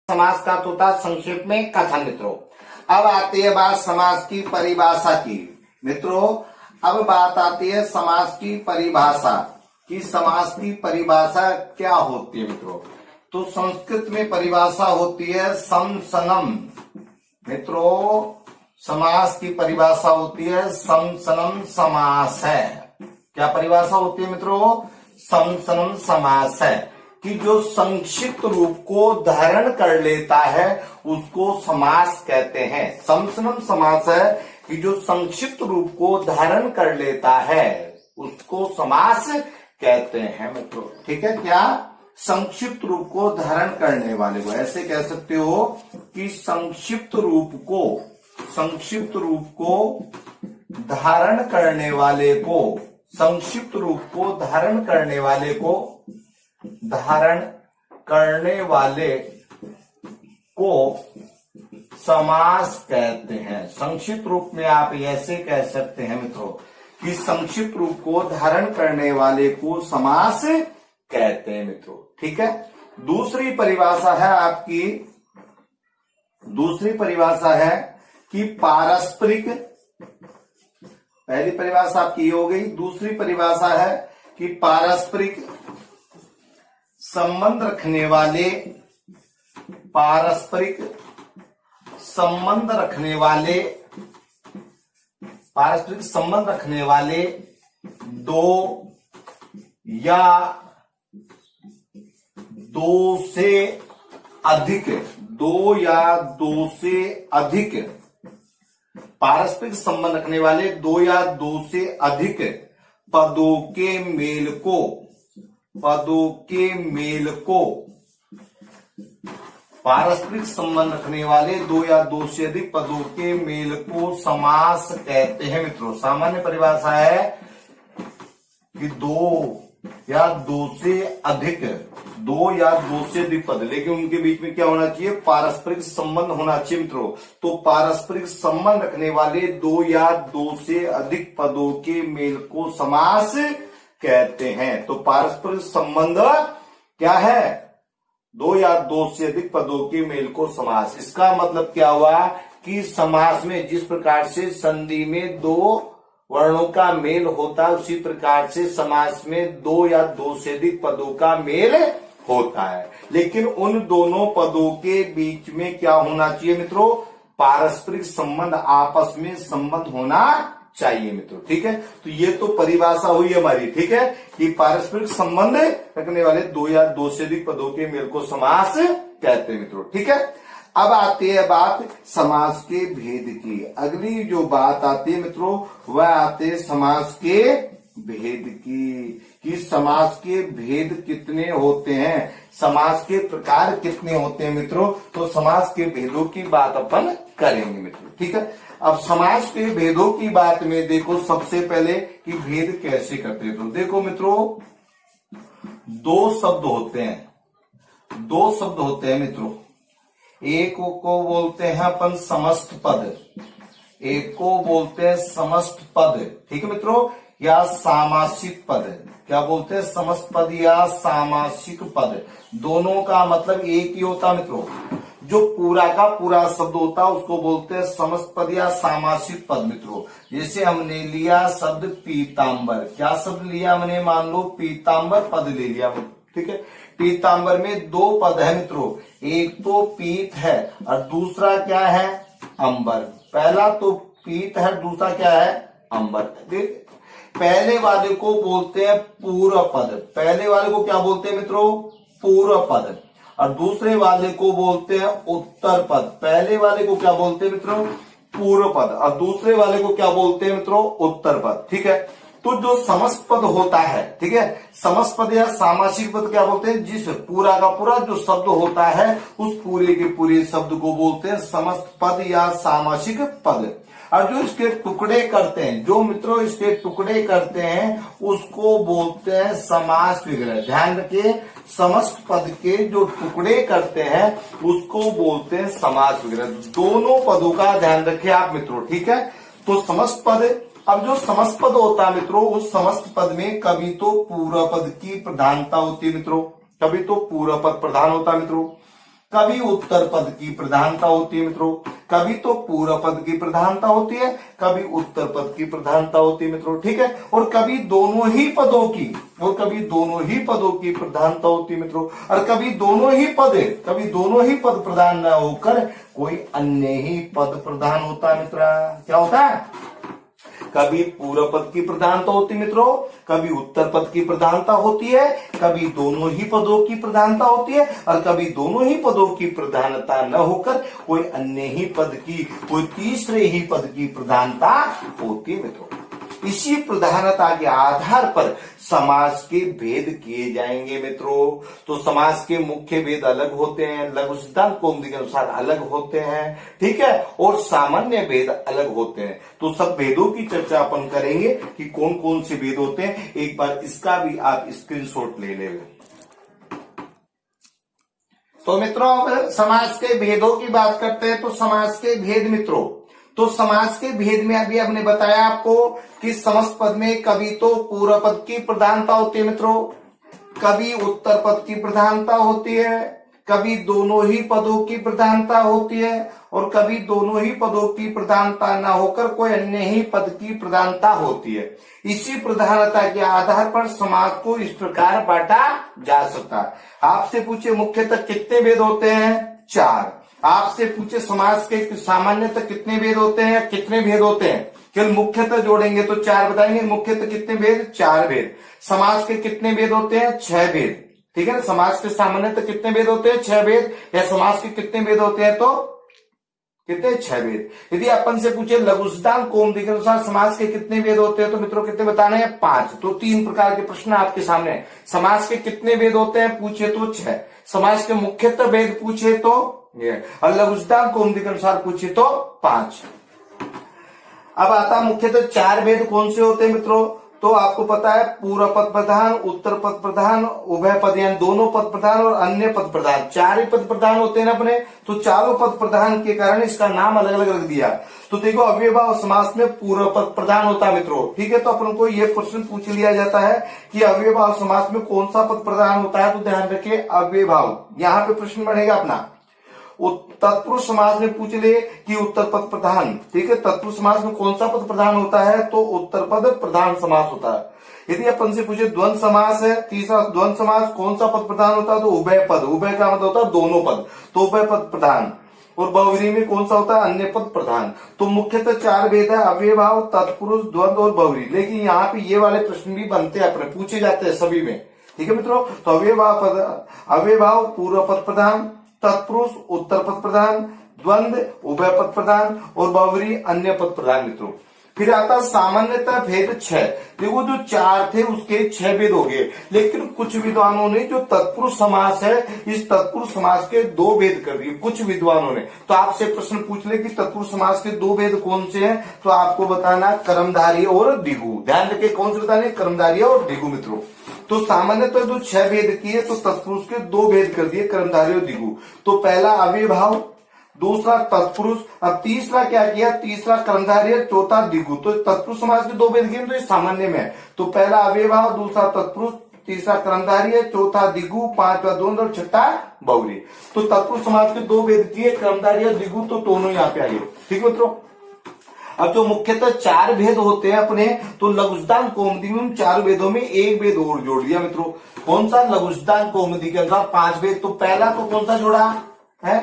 समास का अर्थ होता है संक्षेप में कथन। मित्रों अब आती है बात समास की परिभाषा की। मित्रों अब बात आती है समास की परिभाषा कि समास की परिभाषा क्या होती है। मित्रों तो संस्कृत में परिभाषा होती है समसनम। मित्रों समास की परिभाषा होती है समसनम समास है। क्या परिभाषा होती है मित्रों? समसनम समास है कि जो संक्षिप्त रूप को धारण कर लेता है उसको समास कहते हैं। समसनम समास है कि जो संक्षिप्त रूप को धारण कर लेता है उसको समास कहते हैं। मित्रों ठीक है, क्या संक्षिप्त रूप को धारण करने वाले को ऐसे कह सकते हो कि संक्षिप्त रूप को धारण करने वाले को, संक्षिप्त रूप को धारण करने वाले को समास कहते हैं। संक्षिप्त रूप में आप ऐसे कह सकते हैं मित्रों कि संक्षिप्त रूप को धारण करने वाले को समास कहते हैं। मित्रों ठीक है, दूसरी परिभाषा है कि पारस्परिक। पहली परिभाषा आपकी हो गई। दूसरी परिभाषा है कि पारस्परिक संबंध रखने वाले दो या दो से अधिक पारस्परिक संबंध रखने वाले दो या दो से अधिक पदों के मेल को पारस्परिक संबंध रखने वाले दो या दो से अधिक पदों के मेल को समास कहते हैं। मित्रों सामान्य परिभाषा है कि दो या दो से अधिक पद, लेकिन उनके बीच में क्या होना चाहिए? पारस्परिक संबंध होना चाहिए। मित्रों तो पारस्परिक संबंध रखने वाले दो या दो से अधिक पदों के मेल को समास कहते हैं। तो पारस्परिक संबंध क्या है? दो या दो से अधिक पदों के मेल को समास। इसका मतलब क्या हुआ कि समास में जिस प्रकार से संधि में दो वर्णों का मेल होता है उसी प्रकार से समास में दो या दो से अधिक पदों का मेल होता है, लेकिन उन दोनों पदों के बीच में क्या होना चाहिए मित्रों? पारस्परिक संबंध, आपस में संबंध होना चाहिए। मित्रों ठीक है, तो ये तो परिभाषा हुई हमारी। ठीक है कि पारस्परिक संबंध रखने वाले दो या दो से अधिक पदों के मेल को समास कहते हैं। मित्रों ठीक है, अब आती है बात समास के भेद की। अगली जो बात आती है मित्रों वह आते है समास के भेद की कि समास के भेद कितने होते हैं, समास के प्रकार कितने होते हैं। मित्रों तो समास के भेदों की बात अपन करेंगे। मित्रों ठीक है, अब समास के भेदों की बात में देखो सबसे पहले कि भेद कैसे करते हैं। तो देखो मित्रों दो शब्द होते हैं मित्रों। एक को बोलते हैं अपन समस्त पद, एक को बोलते हैं समस्त पद। ठीक है मित्रों, या सामासिक पद। क्या बोलते हैं? समस्त पद या सामासिक पद। दोनों का मतलब एक ही होता है मित्रों। जो पूरा का पूरा शब्द होता है उसको बोलते हैं समस्त पद या सामासिक पद। मित्रों जैसे हमने लिया शब्द पीतांबर। क्या शब्द लिया हमने? मान लो पीतांबर पद ले लिया। ठीक है, पीतांबर में दो पद है मित्रों, एक तो पीत है और दूसरा क्या है? अंबर। पहला तो पीत है, दूसरा क्या है? अंबर। पहले वाले को बोलते हैं पूर्व पद। पहले वाले को क्या बोलते हैं मित्रों? पूर्व पद। और दूसरे वाले को बोलते हैं उत्तर पद। पहले वाले को क्या बोलते हैं मित्रों? पूर्व पद। और दूसरे वाले को क्या बोलते हैं मित्रों? उत्तर पद। ठीक है, तो जो समस्त पद होता है, ठीक है, समस्त पद या सामासिक पद क्या बोलते हैं? जिस पूरा का पूरा जो शब्द होता है उस पूरे के पूरे शब्द को बोलते हैं समस्त पद या सामासिक पद। और जो इसके टुकड़े करते हैं, जो मित्रों इसके टुकड़े करते हैं उसको बोलते हैं समास विग्रह। ध्यान रखिए, समस्त पद के जो टुकड़े करते हैं उसको बोलते हैं समास विग्रह। दोनों पदों का ध्यान रखिए आप मित्रों। ठीक है, तो समस्त पद, अब जो समस्त पद होता है मित्रों उस समस्त पद में कभी तो पूर्व पद की प्रधानता होती है मित्रों, कभी तो पूर्व पद प्रधान होता है मित्रों। कभी उत्तर पद की प्रधानता होती है मित्रों, कभी तो पूर्व पद की प्रधानता होती है, कभी उत्तर पद की प्रधानता होती है मित्रों, ठीक है। और कभी दोनों ही पदों की प्रधानता होती है मित्रों, और कभी दोनों ही पद प्रधान न होकर कोई अन्य ही पद प्रधान होता है मित्रा। क्या होता है? कभी पूर्व पद की प्रधानता होती है मित्रों, कभी उत्तर पद की प्रधानता होती है, कभी दोनों ही पदों की प्रधानता होती है, और कभी दोनों ही पदों की प्रधानता न होकर कोई अन्य ही पद की, कोई तीसरे ही पद की प्रधानता होती है मित्रों। इसी प्रधानता के आधार पर समास के भेद किए जाएंगे मित्रों। तो समास के मुख्य भेद अलग होते हैं, लघु सिद्धांत कौमुदी के अनुसार अलग होते हैं, ठीक है, और सामान्य भेद अलग होते हैं। तो सब भेदों की चर्चा अपन करेंगे कि कौन कौन से भेद होते हैं। एक बार इसका भी आप स्क्रीनशॉट ले लेंगे। तो मित्रों अब समास के भेदों की बात करते हैं। तो समास के भेद मित्रों, तो समास के भेद में अभी हमने बताया आपको कि समस्त पद में कभी तो पूर्व पद की प्रधानता होती है मित्रों, कभी उत्तर पद की प्रधानता होती है, कभी दोनों ही पदों की प्रधानता होती है, और कभी दोनों ही पदों की प्रधानता न होकर कोई अन्य ही पद की प्रधानता होती है। इसी प्रधानता के आधार पर समास को इस प्रकार बांटा जा सकता है। आपसे पूछे मुख्यतः कितने भेद होते हैं? 4। आपसे पूछे समास के सामान्यतः कितने भेद होते हैं? कितने भेद होते हैं? केवल मुख्यतः जोड़ेंगे तो 4 बताएंगे। मुख्यतः कितने भेद? 4 भेद। समास के कितने भेद होते हैं? 6 भेद, ठीक है ना। समास के सामान्यतः कितने भेद होते हैं? 6 भेद। या समास के कितने भेद होते हैं? तो कितने? 6 भेद। यदि अपन से पूछे लघु सिद्धांत कौमुदी के अनुसार समास के कितने भेद होते हैं, तो मित्रों कितने बताने हैं? 5। तो 3 प्रकार के प्रश्न आपके सामने हैं। समास के कितने भेद होते हैं पूछे तो 6, समास के मुख्यतः भेद पूछे तो ये, और लघु सिद्धांत कौमुदी के अनुसार पूछे तो 5। अब आता मुख्यतः 4 भेद कौन से होते हैं मित्रों? तो आपको पता है पूर्व पद प्रधान, उत्तर पद प्रधान, उभय पद यानी दोनों पद प्रधान और अन्य पद प्रधान। 4 ही पद प्रधान होते हैं ना अपने, तो चारों पद प्रधान के कारण इसका नाम अलग अलग रख दिया। तो देखो अव्ययभाव समास में पूर्व पद प्रधान होता है मित्रों, ठीक है। तो अपन को ये प्रश्न पूछ लिया जाता है कि अव्ययभाव समास में कौन सा पद प्रधान होता है, तो ध्यान रखिए अव्ययभाव, यहाँ पे प्रश्न बढ़ेगा अपना। तत्पुरुष समास में पूछ ले कि उत्तर पद प्रधान, ठीक है, तत्पुरुष समास में कौन सा पद प्रधान होता है, तो उत्तर पद प्रधान समास होता है। यदि अपन से पूछे द्वंद्व समास है, तीसरा द्वंद्व समास कौन सा पद प्रधान होता है, तो उभय पद, उभय का मतलब होता है दोनों पद, तो उभय पद प्रधान। और बहुव्रीहि में कौन सा होता है? अन्य पद प्रधान। तो मुख्यतः 4 भेद है, अव्ययभाव, तत्पुरुष, द्वंद्व और बहुव्रीहि। लेकिन यहाँ पे ये वाले प्रश्न भी बनते हैं अपने, पूछे जाते हैं सभी में, ठीक है मित्रों। तो अव्ययभाव पूर्व पद प्रधान, तत्पुरुष उत्तर पद प्रधान, द्वंद्व उभय पद प्रधान और बहुव्रीहि अन्य पद प्रधान मित्रों। फिर आता सामान्यतः भेद 6। देखो जो 4 थे उसके 6 भेद हो गए, लेकिन कुछ विद्वानों ने जो तत्पुरुष समास है, इस तत्पुरुष समास के 2 भेद कर दिए कुछ विद्वानों ने। तो आपसे प्रश्न पूछ ले कि तत्पुरुष समास के 2 भेद कौन से हैं, तो आपको बताना कर्मधारय और द्विगु। ध्यान रखिए कौन से बताने? कर्मधारय और द्विगु मित्रों। तो सामान्यतः जो 6 भेद किए तो तत्पुरुष के 2 भेद कर दिए, कर्मधारय और द्विगु। तो पहला अव्ययभाव, दूसरा तत्पुरुष, अब तीसरा क्या किया? तीसरा कर्मधारय, चौथा द्विगु। तो तत्पुरुष समास के 2 भेद किए तो ये सामान्य में है। तो पहला अव्ययभाव, दूसरा तत्पुरुष, तीसरा कर्मधारय, चौथा द्विगु, पांचवा द्वंद्व और छठा बहुव्रीहि। तो तत्पुरुष समास के 2 भेद किए, कर्मधारय और द्विगु, तो दोनों यहाँ पे आ गए, ठीक है मित्रों। अब जो मुख्यतः 4 भेद होते हैं अपने, तो लघु सिद्धांत कौमुदी में 4 भेदों में एक भेद और जोड़ दिया मित्रों। कौन सा? लघु सिद्धांत कौमुदी के अनुसार 5 भेद। तो पहला तो कौन सा जोड़ा है?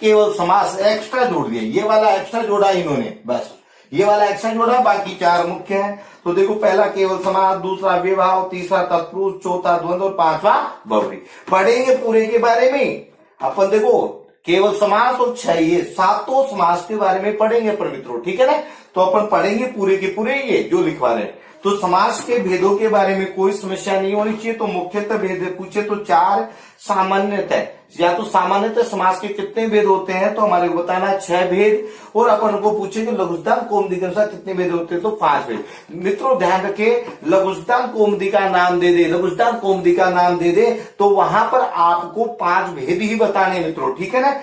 केवल समास, एक्स्ट्रा जोड़ दिया, ये वाला एक्स्ट्रा जोड़ा इन्होंने, बस ये वाला एक्स्ट्रा जोड़ा, बाकी 4 मुख्य है। तो देखो पहला केवल समास, दूसरा अव्ययभाव, तीसरा तत्पुरुष, चौथा द्वंद्व और पांचवा बहुव्रीहि। पढ़ेंगे पूरे के बारे में अपन। देखो केवल समास और 6 ये 7 समास के बारे में पढ़ेंगे अपन मित्रों, ठीक है ना। तो अपन पढ़ेंगे पूरे के पूरे ये जो लिखवा रहे हैं। तो समास के भेदों के बारे में कोई समस्या नहीं होनी चाहिए। तो मुख्यतः भेद पूछे तो 4, सामान्यतः या तो सामान्यतः समास के कितने भेद होते हैं, तो हमारे को बताना 6 भेद। और अपन को पूछेंगे लघु सिद्धांत कौमुदी के अनुसार कितने भेद होते हैं, तो 5 भेद। मित्रों ध्यान रखें, लघु सिद्धांत कौमुदी का नाम दे दे, लघु सिद्धांत कौमुदी का नाम दे दे, तो वहां पर आपको 5 भेद ही बताने मित्रों, ठीक है ना।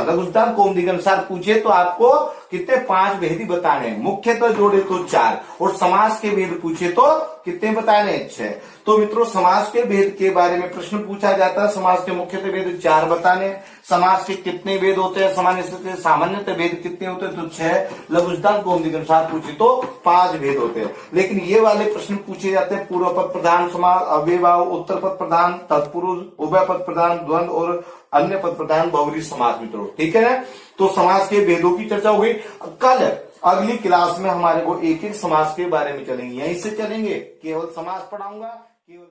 लघु सिद्धांत कौमुदी के अनुसार पूछे तो आपको कितने? 5 भेद ही बताने। मुख्यतः जोड़े तो 4, और समास के भेद पूछे तो कितने बताने? 6। तो मित्रों समास के भेद के बारे में प्रश्न पूछा जाता है। समास के मुख्यतः भेद 4 बताने हैं। समास के कितने भेद होते हैं, सामान्यतः भेद कितने होते हैं, तो 6। लघु सिद्धांत कौमुदी के अनुसार पूछे तो 5 भेद होते हैं। लेकिन ये वाले प्रश्न पूछे जाते हैं पूर्व पद प्रधान समास, अव्ययभाव, उत्तर पद प्रधान, तत्पुरुष, उभय पद प्रधान, द्वंद्व और अन्य पद प्रधान बहुव्रीहि समास मित्रों। ठीक है ना, तो समास के भेदों की चर्चा हुई। कल अगली क्लास में हमारे को एक एक समास के बारे में चलेंगे, यहीं से चलेंगे, केवल समास पढ़ाऊंगा केवल।